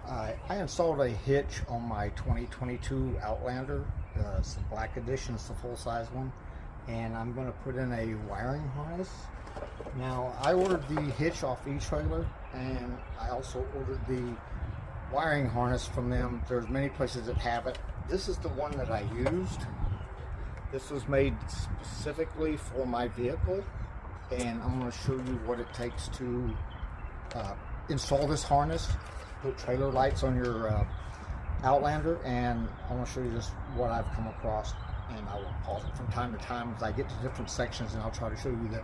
I installed a hitch on my 2022 Outlander. It's the black edition, it's the full-size one, and I'm going to put in a wiring harness. Now, I ordered the hitch off Etrailers, and I also ordered the wiring harness from them. There's many places that have it. This is the one that I used. This was made specifically for my vehicle, and I'm going to show you what it takes to install this harness. Put trailer lights on your Outlander, and I want to show you just what I've come across, and I will pause it from time to time as I get to different sections, and I'll try to show you the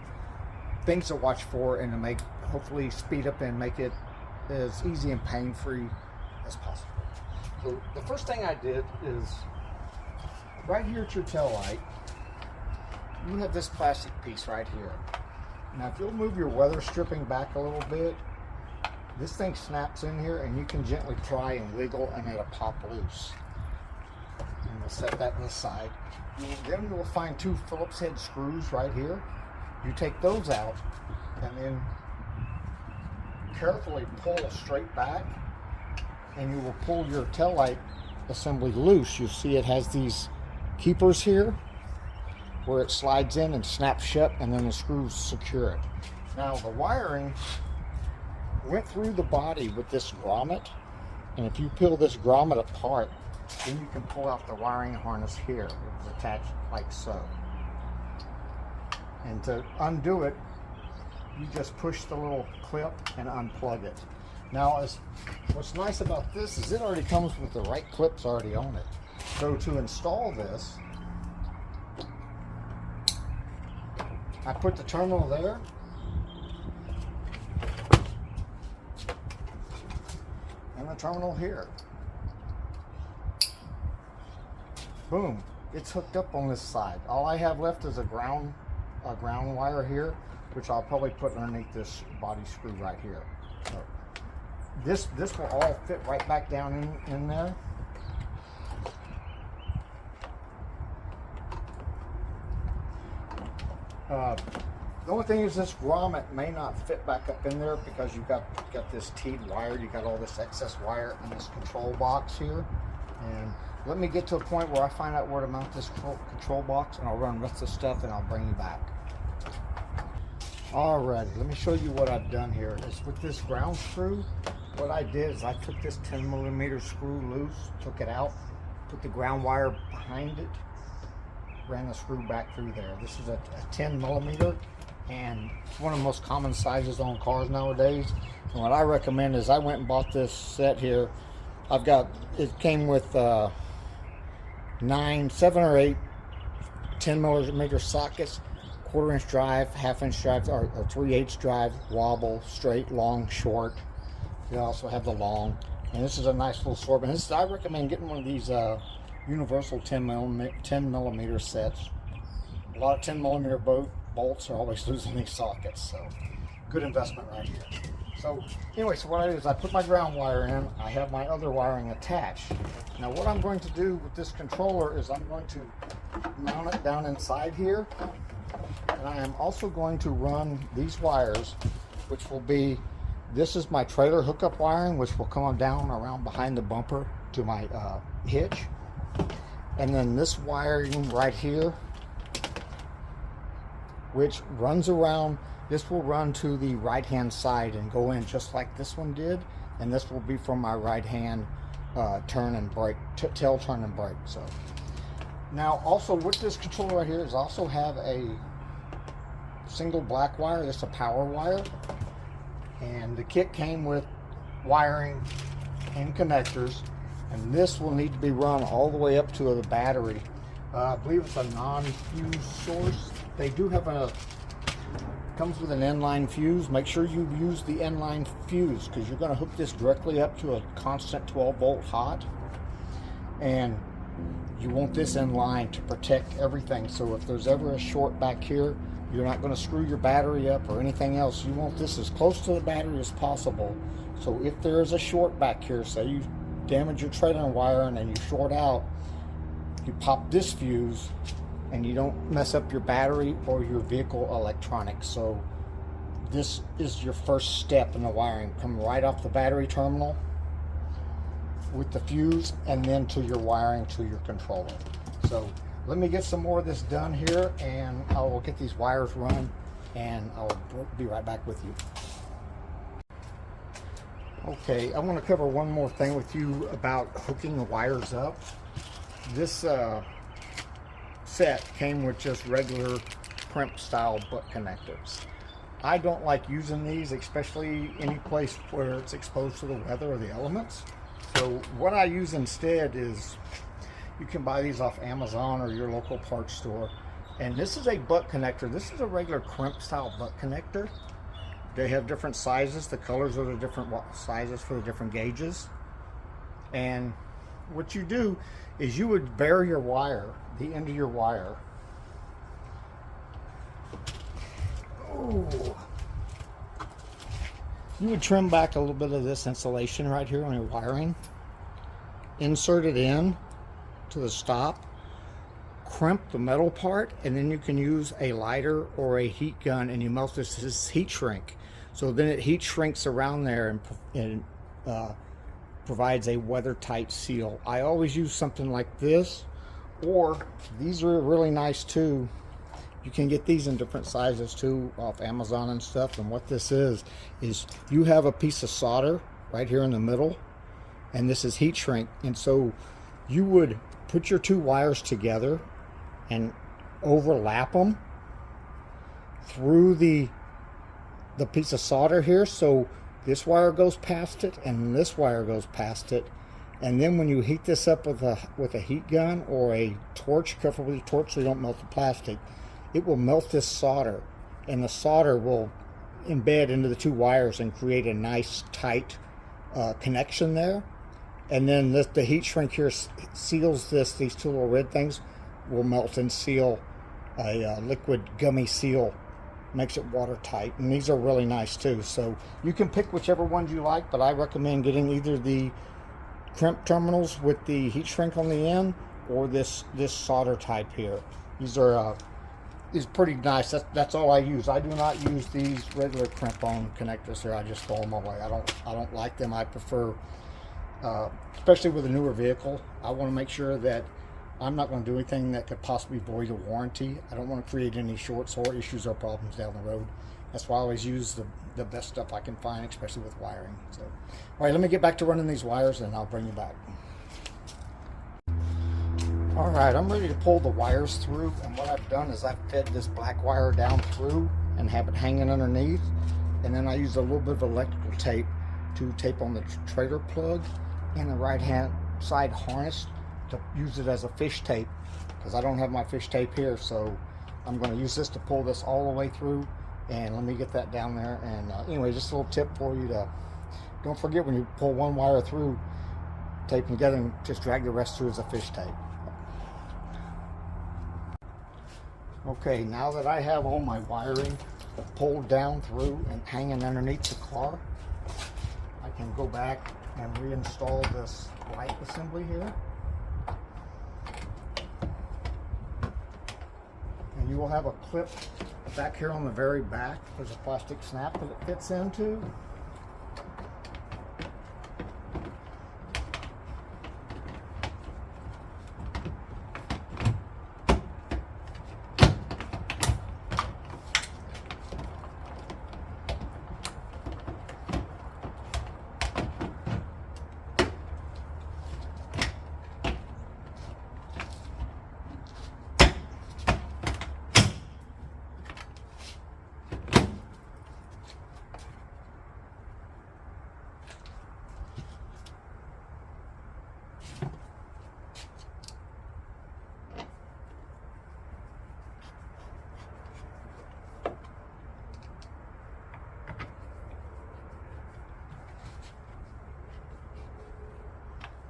things to watch for and to make, hopefully speed up and make it as easy and pain-free as possible. So the first thing I did is right here at your tail light, you have this plastic piece right here. Now if you'll move your weather stripping back a little bit, this thing snaps in here, and you can gently pry and wiggle, and it'll pop loose. And we'll set that to the side. Then you'll find two Phillips head screws right here. You take those out, and then carefully pull straight back, and you will pull your tail light assembly loose. You see it has these keepers here where it slides in and snaps shut, and then the screws secure it. Now the wiring went through the body with this grommet, and if you peel this grommet apart, then you can pull out the wiring harness here. It was attached like so. And to undo it, you just push the little clip and unplug it. Now, what's nice about this is it already comes with the right clips already on it. So to install this, I put the terminal there, and the terminal here. Boom, it's hooked up on this side. All I have left is a ground wire here, which I'll probably put underneath this body screw right here. So this will all fit right back down in there. The only thing is this grommet may not fit back up in there because you've got this teed wire, you got all this excess wire in this control box here. And let me get to a point where I find out where to mount this control box, and I'll run the rest of the stuff and I'll bring you back. Alrighty, let me show you what I've done here. Is with this ground screw, what I did is I took this 10mm screw loose, took it out, put the ground wire behind it, ran the screw back through there. This is a 10mm, and it's one of the most common sizes on cars nowadays. And what I recommend is I went and bought this set here. It came with 7 or 8 10mm sockets, 1/4 inch drive, 1/2 inch drive, or 3/8 drive, wobble, straight, long, short. You also have the long, and this is a nice little assortment. I recommend getting one of these universal 10mm sets. A lot of 10mm bolts are always losing these sockets, so good investment right here. So anyway, so what I do is I put my ground wire in, I have my other wiring attached. Now what I'm going to do with this controller is I'm going to mount it down inside here, and I am also going to run these wires, which will be, this is my trailer hookup wiring, which will come down around behind the bumper to my hitch. And then this wiring right here, which runs around, this will run to the right hand side and go in just like this one did, and this will be from my right hand turn and brake, tail turn and brake. So now also with this controller right here is also have a single black wire. This is a power wire, and the kit came with wiring and connectors, and this will need to be run all the way up to the battery. I believe it's a non-fuse source. They do have comes with an inline fuse. Make sure you use the inline fuse, because you're going to hook this directly up to a constant 12-volt hot, and you want this in line to protect everything. So if there's ever a short back here, you're not going to screw your battery up or anything else. You want this as close to the battery as possible. So if there is a short back here, say you damage your trailer wire and then you short out, you pop this fuse and you don't mess up your battery or your vehicle electronics. So this is your first step in the wiring. Come right off the battery terminal, with the fuse and then to your wiring to your controller. So let me get some more of this done here, and I will get these wires run, and I'll be right back with you. Okay, I want to cover one more thing with you about hooking the wires up. This set came with just regular crimp style butt connectors. I don't like using these, especially any place where it's exposed to the weather or the elements. So what I use instead is, you can buy these off Amazon or your local parts store. And this is a butt connector. This is a regular crimp style butt connector. They have different sizes. The colors are the different sizes for the different gauges. And what you do is you would bare your wire, the end of your wire. Oh. You would trim back a little bit of this insulation right here on your wiring. Insert it in to the stop. Crimp the metal part, and then you can use a lighter or a heat gun, and you melt this heat shrink. So then it heat shrinks around there and provides a weather tight seal. I always use something like this, or these are really nice too. You can get these in different sizes too off Amazon and stuff. And what this is you have a piece of solder right here in the middle, and this is heat shrink. And so you would put your two wires together and overlap them through the piece of solder here. So this wire goes past it and this wire goes past it. And then when you heat this up with a heat gun or a torch, careful with your torch so you don't melt the plastic, it will melt this solder, and the solder will embed into the two wires and create a nice tight connection there. And then the heat shrink here seals this. These two little red things will melt and seal a liquid gummy seal, makes it watertight. And these are really nice too. So you can pick whichever ones you like, but I recommend getting either the crimp terminals with the heat shrink on the end or this solder type here. These are is pretty nice. That's all I use. I do not use these regular crimp-on connectors here. I just throw them away. I don't like them. I prefer, especially with a newer vehicle, I want to make sure that I'm not going to do anything that could possibly void a warranty. I don't want to create any shorts or issues or problems down the road. That's why I always use the best stuff I can find, especially with wiring. So, all right, let me get back to running these wires, and I'll bring you back. All right, I'm ready to pull the wires through, and what I've done is I've fed this black wire down through and have it hanging underneath, and then I use a little bit of electrical tape to tape on the trailer plug and the right hand side harness to use it as a fish tape, because I don't have my fish tape here. So I'm going to use this to pull this all the way through, and let me get that down there. And anyway, just a little tip for you to don't forget, when you pull one wire through, tape them together and just drag the rest through as a fish tape. Okay, now that I have all my wiring pulled down through and hanging underneath the car, I can go back and reinstall this light assembly here. And you will have a clip back here on the very back. There's a plastic snap that it fits into.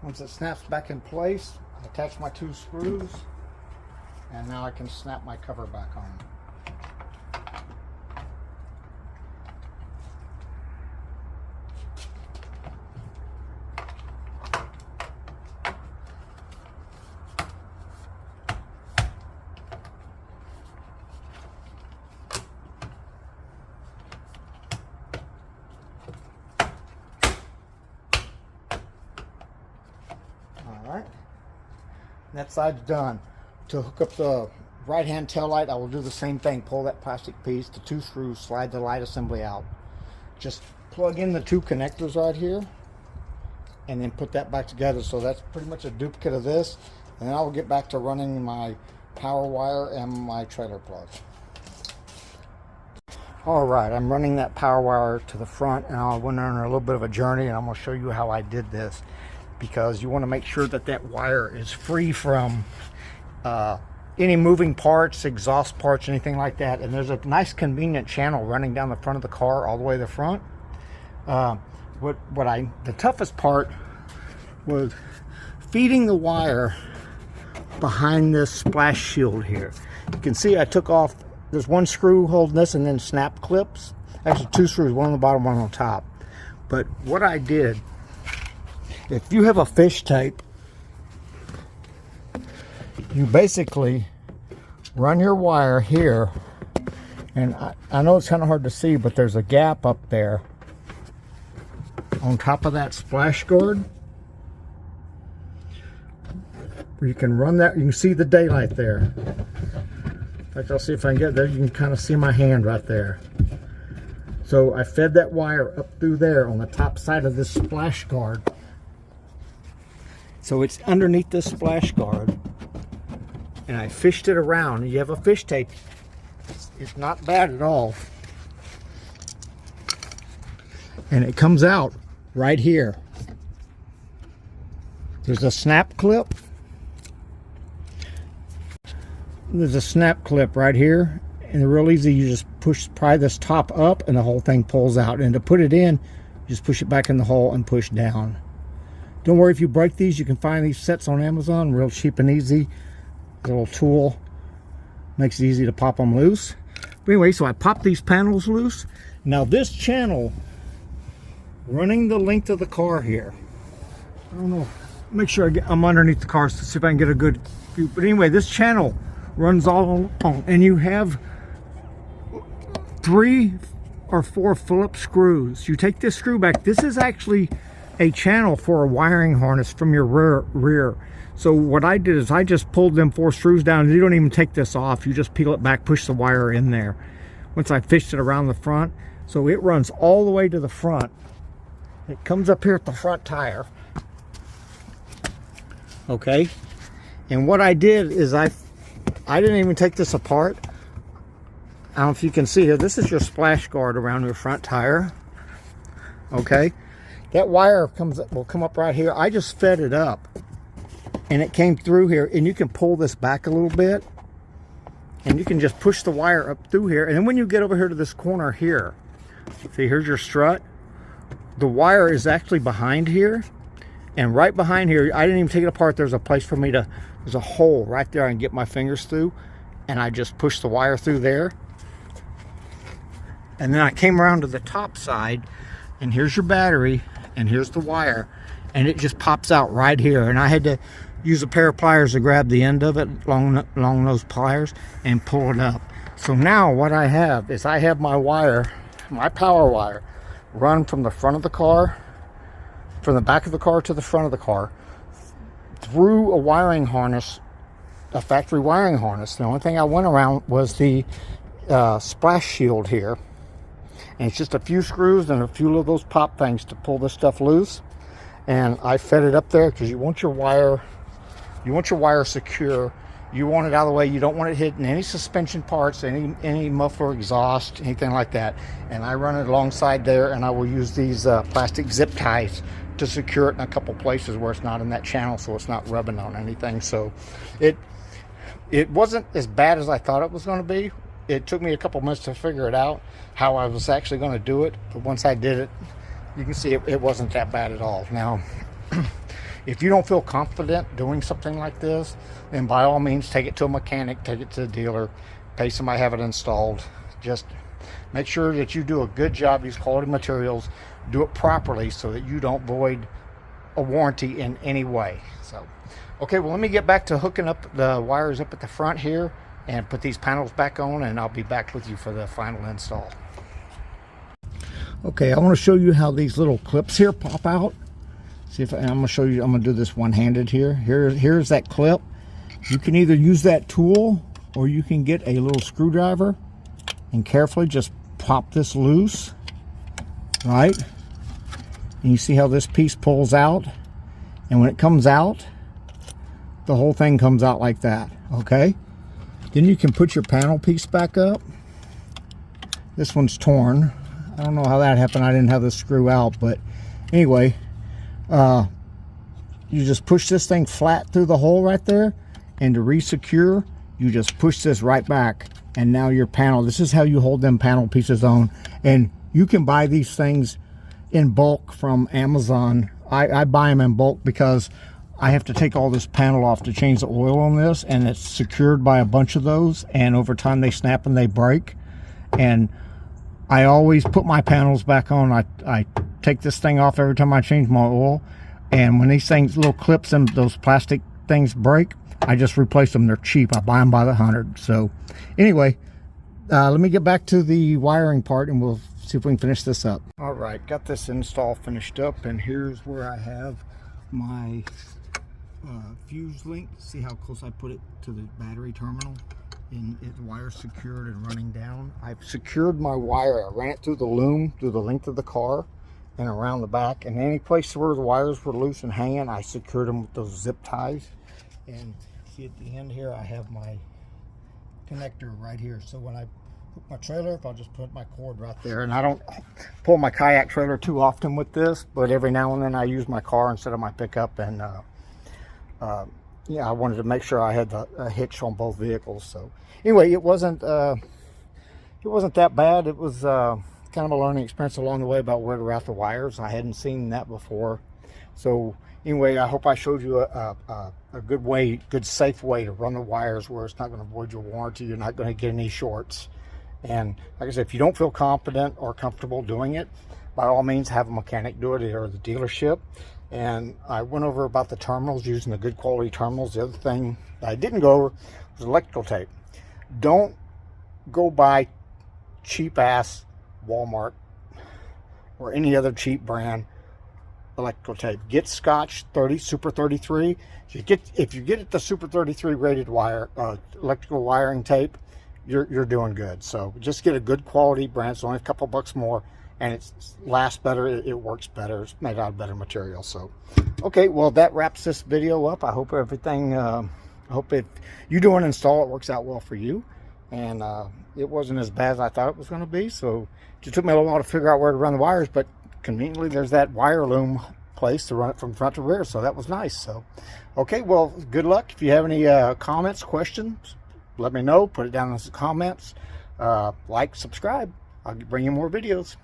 Once it snaps back in place, I attach my two screws, and now I can snap my cover back on. That side's done. To hook up the right hand tail light, I will do the same thing. Pull that plastic piece, the 2 screws, slide the light assembly out. Just plug in the 2 connectors right here and then put that back together. So that's pretty much a duplicate of this. And then I will get back to running my power wire and my trailer plug. Alright, I'm running that power wire to the front, and I went on a little bit of a journey, and I'm going to show you how I did this, because you want to make sure that that wire is free from any moving parts, exhaust parts, anything like that. And there's a nice convenient channel running down the front of the car all the way to the front. The toughest part was feeding the wire behind this splash shield here. You can see I took off, there's 1 screw holding this, and then snap clips. Actually 2 screws, one on the bottom, one on top. But what I did, if you have a fish tape, you basically run your wire here, and I know it's kind of hard to see, but there's a gap up there on top of that splash guard. You can run that, you can see the daylight there. In fact, I'll see if I can get there. You can kind of see my hand right there. So I fed that wire up through there on the top side of this splash guard. So it's underneath this splash guard. And I fished it around. You have a fish tape. It's not bad at all. And it comes out right here. There's a snap clip. There's a snap clip right here, and they're real easy. You just pry this top up and the whole thing pulls out. And to put it in, you just push it back in the hole and push down. Don't worry if you break these. You can find these sets on Amazon, real cheap and easy. Little tool makes it easy to pop them loose. But anyway, so I popped these panels loose. Now this channel running the length of the car here, I don't know, make sure I'm underneath the car to see if I can get a good view. But anyway, this channel runs all along, and you have 3 or 4 Phillips screws. You take this screw back. This is actually a channel for a wiring harness from your rear. So what I did is I just pulled them 4 screws down. You don't even take this off. You just peel it back, push the wire in there. Once I fished it around the front, so it runs all the way to the front. It comes up here at the front tire. Okay, and what I did is I didn't even take this apart. I don't know if you can see here. This is your splash guard around your front tire. Okay, that wire will come up right here. I just fed it up, and it came through here. And you can pull this back a little bit, and you can just push the wire up through here. And then when you get over here to this corner here, see, here's your strut. The wire is actually behind here, and right behind here, I didn't even take it apart. There's a place for me to, there's a hole right there I can get my fingers through, and I just pushed the wire through there. And then I came around to the top side, and here's your battery, and here's the wire, and it just pops out right here. And I had to use a pair of pliers to grab the end of it, long those pliers, and pull it up. So now what I have is I have my wire, my power wire, run from the front of the car, from the back of the car to the front of the car, through a wiring harness, a factory wiring harness. The only thing I went around was the splash shield here. And it's just a few screws and a few of those pop things to pull this stuff loose. And I fed it up there because you want your wire secure. You want it out of the way. You don't want it hitting any suspension parts, any muffler, exhaust, anything like that. And I run it alongside there, and I will use these plastic zip ties to secure it in a couple places where it's not in that channel, so it's not rubbing on anything. So it wasn't as bad as I thought it was going to be. It took me a couple minutes to figure it out, how I was actually going to do it. But once I did it, you can see it wasn't that bad at all. Now, if you don't feel confident doing something like this, then by all means take it to a mechanic, take it to a dealer, pay somebody to have it installed. Just make sure that you do a good job, use quality materials, do it properly so that you don't void a warranty in any way. So, okay, well, let me get back to hooking up the wires up at the front here and put these panels back on, and I'll be back with you for the final install. Okay, I want to show you how these little clips here pop out. See if I'm going to show you. I'm going to do this one-handed here. Here's that clip, You can either use that tool or you can get a little screwdriver and carefully just pop this loose, right? And you see how this piece pulls out, and when it comes out, the whole thing comes out like that, okay? Then you can put your panel piece back up. This one's torn. I don't know how that happened. I didn't have the screw out, but anyway, you just push this thing flat through the hole right there, and to re-secure, you just push this right back, and now your panel, this is how you hold them panel pieces on. And you can buy these things in bulk from Amazon. I buy them in bulk because I have to take all this panel off to change the oil on this, and it's secured by a bunch of those, and over time they snap and they break. And I always put my panels back on. I take this thing off every time I change my oil, and when these things, little clips and those plastic things break, I just replace them. They're cheap. I buy them by the 100. So anyway, let me get back to the wiring part and we'll see if we can finish this up. All right, got this install finished up, and here's where I have my fuse link. See how close I put it to the battery terminal, and the wire's secured and running down. I've secured my wire. I ran it through the loom, through the length of the car and around the back, and any place where the wires were loose and hanging, I secured them with those zip ties. And see at the end here, I have my connector right here. So when I put my trailer up, I'll just put my cord right there. And I don't pull my kayak trailer too often with this, but every now and then I use my car instead of my pickup. And yeah, I wanted to make sure I had a hitch on both vehicles. So anyway, it wasn't that bad. It was kind of a learning experience along the way about where to route the wires. I hadn't seen that before. So anyway, I hope I showed you a good way, good safe way to run the wires where it's not going to void your warranty. You're not going to get any shorts. And like I said, if you don't feel confident or comfortable doing it, by all means have a mechanic do it or the dealership. And I went over about the terminals, using the good quality terminals. The other thing I didn't go over was electrical tape. Don't go buy cheap ass Walmart or any other cheap brand electrical tape. Get Scotch 30 Super 33. If you get the Super 33 rated wire electrical wiring tape, you're doing good. So just get a good quality brand. It's only a couple bucks more, and it lasts better. It works better. It's made out of better material. So okay, well, that wraps this video up. I hope everything I hope if you do an install, it works out well for you. And it wasn't as bad as I thought it was going to be. So it just took me a little while to figure out where to run the wires, but conveniently there's that wire loom place to run it from front to rear, so that was nice. So okay, well, good luck. If you have any comments, questions, let me know. Put it down in the comments. Like, subscribe. I'll bring you more videos.